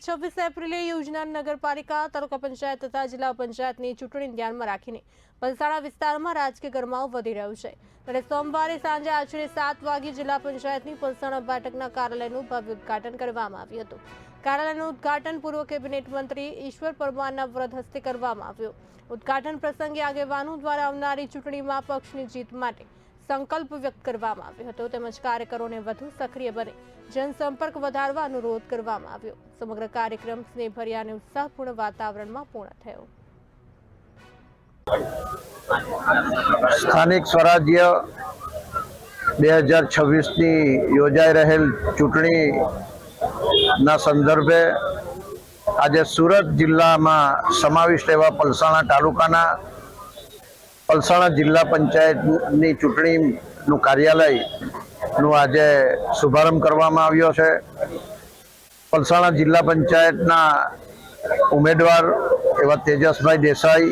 26 એપ્રિલે યોજનાર નગરપાલિકા તાલુકા પંચાયત તથા જિલ્લા પંચાયતની ચૂંટણી ધ્યાનમાં રાખીને પલસાણા વિસ્તારમાં રાજકીય ગરમાવો વધી રહ્યો છે ત્યારે સોમવારે સાંજે આશરે 7 વાગે જિલ્લા પંચાયતની પલસાણા બેઠકના કાર્યાલયનું ભવ્ય ઉદ્ઘાટન કરવામાં આવ્યું હતું। કાર્યાલયનું ઉદ્ઘાટન પૂર્વ કેબિનેટ મંત્રી ઈશ્વર પરમારના વરદ હસ્તે કરવામાં આવ્યું। ઉદ્ઘાટન પ્રસંગે આગેવાનો દ્વારા આવનારી ચૂંટણીમાં પક્ષની જીત માટે સંકલ્પ વ્યક્ત કરવામાં આવ્યો હતો તેમજ કાર્યકરોને વધુ સક્રિય બને જનસંપર્ક વધારવા અનુરોધ કરવામાં આવ્યો। સમગ્ર કાર્યક્રમ સ્નેહભર્યા અને ઉત્સાહપૂર્ણ વાતાવરણમાં પૂર્ણ થયો। સ્થાનિક સ્વરાજ્ય 2026ની યોજાઈ રહેલ ચૂંટણીના સંદર્ભે આજે સુરત જિલ્લામાં સમાવિષ્ટ એવા પલસાણા તાલુકાના પલસાણા જિલ્લા પંચાયતની ચૂંટણીનું કાર્યાલયનું આજે શુભારંભ કરવામાં આવ્યો છે। પલસાણા જિલ્લા પંચાયતના ઉમેદવાર એવા તેજસભાઈ દેસાઈ,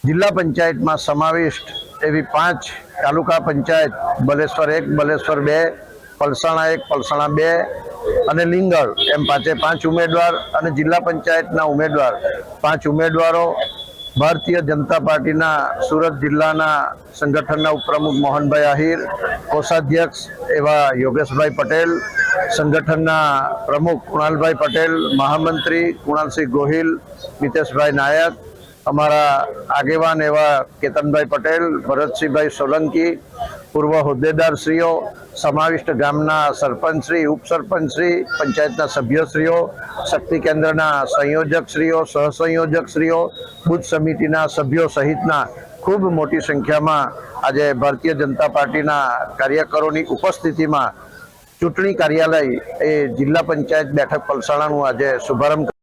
જિલ્લા પંચાયતમાં સમાવિષ્ટ એવી 5 તાલુકા પંચાયત બલેશ્વર 1, બલેશ્વર 2, પલસાણા 1, પલસાણા 2 અને લીંગળ એમ 5 ઉમેદવાર અને જિલ્લા પંચાયતના ઉમેદવાર 5 ઉમેદવારો ભારતીય જનતા પાર્ટીના સુરત જિલ્લાના સંગઠનના ઉપપ્રમુખ મોહનભાઈ આહિર, કોષાધ્યક્ષ એવા યોગેશભાઈ પટેલ, સંગઠનના પ્રમુખ કુણાલભાઈ પટેલ, મહામંત્રી કુણાલસિંહ ગોહિલ, મિતેશભાઈ નાયક, અમારા આગેવાન એવા કેતનભાઈ પટેલ, ભરતસિંહભાઈ સોલંકી, પૂર્વ હોદ્દેદારશ્રીઓ, સમાવિષ્ટ ગામના સરપંચશ્રી, ઉપસરપંચશ્રી, પંચાયતના સભ્યશ્રીઓ, શક્તિ કેન્દ્રના સંયોજકશ્રીઓ, સહસંયોજકશ્રીઓ, બુથ સમિતિના સભ્યો સહિતના ખૂબ મોટી સંખ્યામાં આજે ભારતીય જનતા પાર્ટીના કાર્યકરોની ઉપસ્થિતિમાં ચૂંટણી કાર્યાલય એ જિલ્લા પંચાયત બેઠક પલસાણાનું આજે શુભારંભ